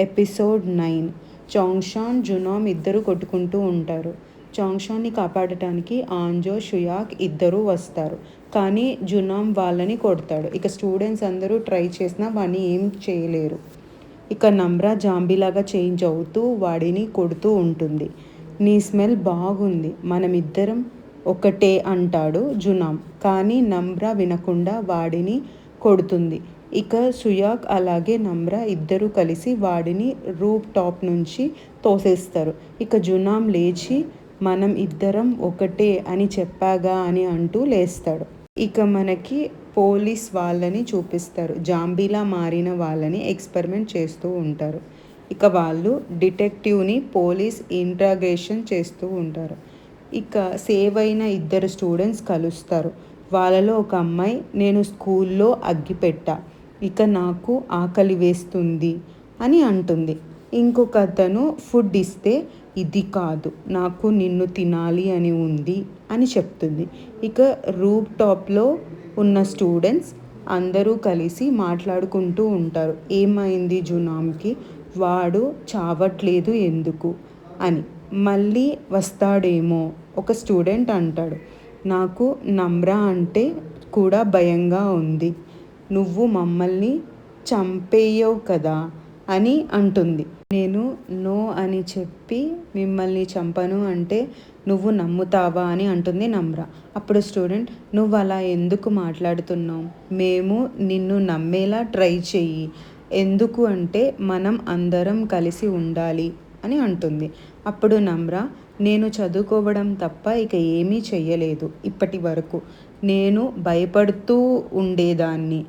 Episode 9. చాంగ్షాన్, జునామ్ ఇద్దరు కొట్టుకుంటూ ఉంటారు. చాంగ్షాన్ని కాపాడటానికి ఆంజో, షుయాక్ ఇద్దరూ వస్తారు. కానీ జునామ్ వాళ్ళని కొడతాడు. ఇక స్టూడెంట్స్ అందరూ ట్రై చేసినా వాడిని ఏం చేయలేరు. ఇక నమ్రా జాంబీలాగా చేంజ్ అవుతూ వాడిని కొడుతూ ఉంటుంది. నీ స్మెల్ బాగుంది, మనమిద్దరం ఒకటే అంటాడు జునామ్. కానీ నమ్రా వినకుండా వాడిని కొడుతుంది. ఇక షుయాక్ అలాగే నమ్రా ఇద్దరూ కలిసి వాడిని రూఫ్ టాప్ నుంచి తోసేస్తారు. ఇక జునామ్ లేచి మనం ఇద్దరం ఒకటే అని చెప్పాగా అని అంటూ లేస్తాడు. ఇక మనకి పోలీస్ వాళ్ళని చూపిస్తారు. జాంబీలా మారిన వాళ్ళని ఎక్స్పెరిమెంట్ చేస్తూ ఉంటారు. ఇక వాళ్ళు డిటెక్టివ్ని పోలీస్ ఇంట్రాగేషన్ చేస్తూ ఉంటారు. ఇక సేవ్ అయిన ఇద్దరు స్టూడెంట్స్ కలుస్తారు. వాళ్ళలో ఒక అమ్మాయి, నేను స్కూల్లో అగ్గిపెట్టా, ఇక నాకు ఆకలి వేస్తుంది అని అంటుంది. ఇంకొక అతను ఫుడ్ ఇస్తే, ఇది కాదు, నాకు నిన్ను తినాలి అని ఉంది అని చెప్తుంది. ఇక రూఫ్ టాప్లో ఉన్న స్టూడెంట్స్ అందరూ కలిసి మాట్లాడుకుంటూ ఉంటారు. ఏమైంది జునామ్కి, వాడు చావట్లేదు ఎందుకు అని. మళ్ళీ వస్తాడేమో ఒక స్టూడెంట్ అంటాడు. నాకు నమ్రా అంటే కూడా భయంగా ఉంది, నువ్వు మమ్మల్ని చంపేయవు కదా అని అంటుంది. నేను నో అని చెప్పి మిమ్మల్ని చంపను అంటే నువ్వు నమ్ముతావా అని అంటుంది నమ్రా. అప్పుడు స్టూడెంట్, నువ్వు అలా ఎందుకు మాట్లాడుతున్నావు, మేము నిన్ను నమ్మేలా ట్రై చెయ్యి, ఎందుకు అంటే మనం అందరం కలిసి ఉండాలి అని అంటుంది. అప్పుడు నమ్రా, నేను చదువుకోవడం తప్ప ఇక ఏమీ చెయ్యలేదు ఇప్పటి వరకు, నేను భయపడుతూ ఉండేదాన్ని,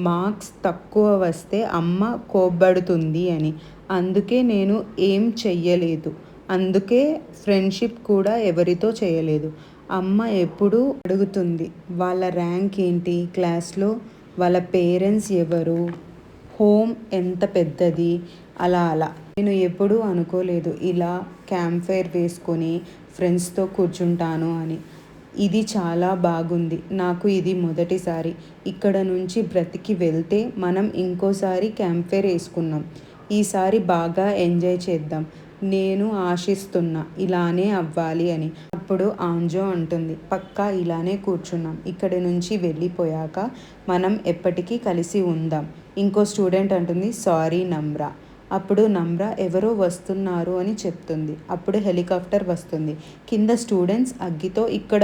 మార్క్స్ తక్కువ వస్తే అమ్మ కోప్పడుతుంది అని, అందుకే నేను ఏం చెయ్యలేదు, అందుకే ఫ్రెండ్షిప్ కూడా ఎవరితో చేయలేదు. అమ్మ ఎప్పుడూ అడుగుతుంది వాళ్ళ ర్యాంక్ ఏంటి క్లాస్లో, వాళ్ళ పేరెంట్స్ ఎవరు, హోమ్ ఎంత పెద్దది, అలా అలా. నేను ఎప్పుడూ అనుకోలేదు ఇలా క్యాంప్ ఫైర్ వేసుకొని ఫ్రెండ్స్తో కూర్చుంటాను అని. ఇది చాలా బాగుంది, నాకు ఇది మొదటిసారి. ఇక్కడ నుంచి బ్రతికి వెళ్తే మనం ఇంకోసారి క్యాంప్ ఫైర్ వేసుకున్నాం, ఈసారి బాగా ఎంజాయ్ చేద్దాం, నేను ఆశిస్తున్నా ఇలానే అవ్వాలి అని. అప్పుడు ఆంజో అంటుంది, పక్కా ఇలానే కూర్చున్నాం, ఇక్కడి నుంచి వెళ్ళిపోయాక మనం ఎప్పటికీ కలిసి ఉందాం. ఇంకో స్టూడెంట్ అంటుంది, సారీ నమ్రా. అప్పుడు నమ్రా ఎవరో వస్తున్నారు అని చెప్తుంది. అప్పుడు హెలికాప్టర్ వస్తుంది. కింద స్టూడెంట్స్ అగ్గితో ఇక్కడ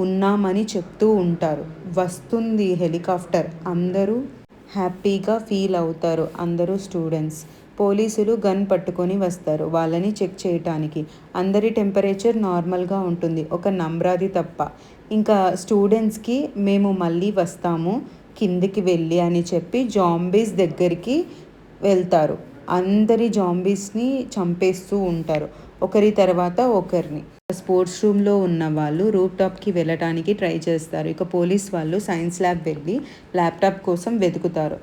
ఉన్నామని చెప్తూ ఉంటారు. వస్తుంది హెలికాప్టర్, అందరూ హ్యాపీగా ఫీల్ అవుతారు. అందరూ స్టూడెంట్స్. పోలీసులు గన్ పట్టుకొని వస్తారు వాళ్ళని చెక్ చేయటానికి. అందరి టెంపరేచర్ నార్మల్గా ఉంటుంది, ఒక నమ్రాది తప్ప. ఇంకా స్టూడెంట్స్కి మేము మళ్ళీ వస్తాము కిందికి వెళ్ళి అని చెప్పి జాంబీస్ దగ్గరికి వెళ్తారు. అందరి జాంబీస్ని చంపేస్తూ ఉంటారు ఒకరి తర్వాత ఒకరిని. స్పోర్ట్స్ రూమ్లో ఉన్న వాళ్ళు రూఫ్ టాప్కి వెళ్ళటానికి ట్రై చేస్తారు. ఇక పోలీస్ వాళ్ళు సైన్స్ ల్యాబ్ వెళ్ళి ల్యాప్టాప్ కోసం వెతుకుతారు.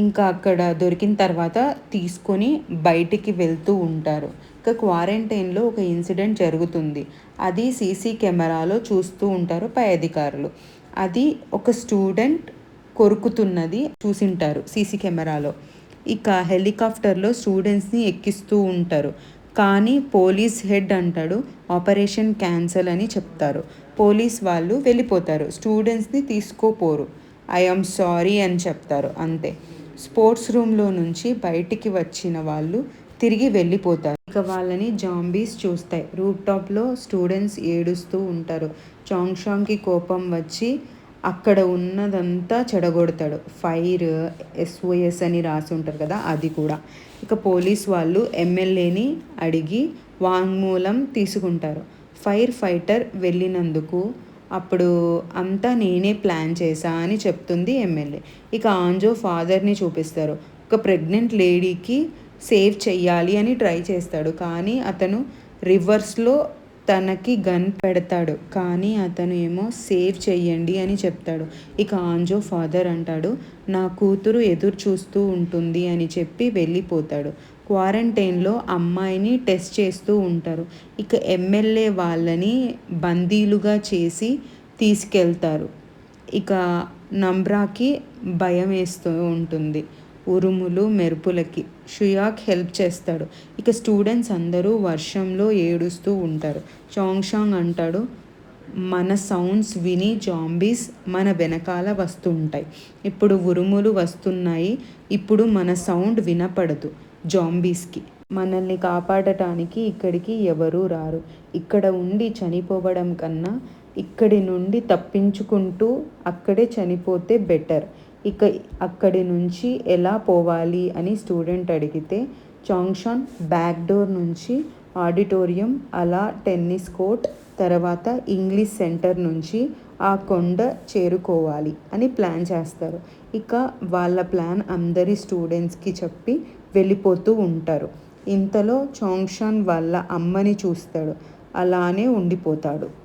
ఇంకా అక్కడ దొరికిన తర్వాత తీసుకొని బయటికి వెళ్తూ ఉంటారు. ఇక క్వారంటైన్లో ఒక ఇన్సిడెంట్ జరుగుతుంది. అది సీసీ కెమెరాలో చూస్తూ ఉంటారు పై అధికారులు. అది ఒక స్టూడెంట్ కొరుకుతున్నది చూసింటారు సీసీ కెమెరాలో. ఇక హెలికాప్టర్లో స్టూడెంట్స్ని ఎక్కిస్తూ ఉంటారు. కానీ పోలీస్ హెడ్ అంటాడు, ఆపరేషన్ క్యాన్సల్ అని చెప్తారు. పోలీస్ వాళ్ళు వెళ్ళిపోతారు, స్టూడెంట్స్ని తీసుకోపోరు. ఐఎమ్ సారీ అని చెప్తారు, అంతే. స్పోర్ట్స్ రూమ్లో నుంచి బయటికి వచ్చిన వాళ్ళు తిరిగి వెళ్ళిపోతారు. ఇక వాళ్ళని జాంబీస్ చూస్తాయి. రూఫ్ టాప్లో స్టూడెంట్స్ ఏడుస్తూ ఉంటారు. చాంగ్షాన్కి కోపం వచ్చి అక్కడ ఉన్నదంతా చెడగొడతాడు. ఫైర్ SOS అని రాసి ఉంటారు కదా, అది కూడా. ఇక పోలీస్ వాళ్ళు ఎమ్మెల్యేని అడిగి వాంగ్మూలం తీసుకుంటారు. ఫైర్ ఫైటర్ వెళ్ళినందుకు అప్పుడు అంతా నేనే ప్లాన్ చేశా అని చెప్తుంది ఎమ్మెల్యే. ఇక ఆంజో ఫాదర్ని చూపిస్తారు. ఒక ప్రెగ్నెంట్ లేడీకి సేవ్ చెయ్యాలి అని ట్రై చేస్తాడు. కానీ అతను రివర్స్లో తనకి గన్ పెడతాడు. కానీ అతను ఏమో సేవ్ చెయ్యండి అని చెప్తాడు. ఇక ఆంజో ఫాదర్ అంటాడు, నా కూతురు ఎదురు చూస్తూ ఉంటుంది అని చెప్పి వెళ్ళిపోతాడు. క్వారంటైన్లో అమ్మాయిని టెస్ట్ చేస్తూ ఉంటారు. ఇక ఎమ్మెల్యే వాళ్ళని బందీలుగా చేసి తీసుకెళ్తారు. ఇక నమ్రాకి భయం వేస్తూ ఉంటుంది. ఉరుములు మెరుపులకి. షుయాక్ హెల్ప్ చేస్తాడు. ఇక స్టూడెంట్స్ అందరూ వర్షంలో ఏడుస్తూ ఉంటారు. చాంగ్షాంగ్ అంటాడు, మన సౌండ్స్ విని జాంబీస్ మన వెనకాల వస్తుంటాయి. ఇప్పుడు ఉరుములు వస్తున్నాయి. ఇప్పుడు మన సౌండ్ వినపడదు జాంబీస్కి. మనల్ని కాపాడటానికి ఇక్కడికి ఎవరూ రారు. ఇక్కడ ఉండి చనిపోవడం కన్నా ఇక్కడి నుండి తప్పించుకుంటూ అక్కడే చనిపోతే బెటర్. ఇక అక్కడి నుంచి ఎలా పోవాలి అని స్టూడెంట్ అడిగితే చాంగ్షాన్ బ్యాక్ డోర్ నుంచి ఆడిటోరియం, అలా టెన్నిస్ కోర్ట్, తర్వాత ఇంగ్లీష్ సెంటర్ నుంచి ఆ కొండ చేరుకోవాలి అని ప్లాన్ చేస్తారు. ఇక వాళ్ళ ప్లాన్ అందరి స్టూడెంట్స్కి చెప్పి వెళ్ళిపోతూ ఉంటారు. ఇంతలో చాంగ్షాన్ వాళ్ళ అమ్మని చూస్తాడు. అలానే ఉండిపోతాడు.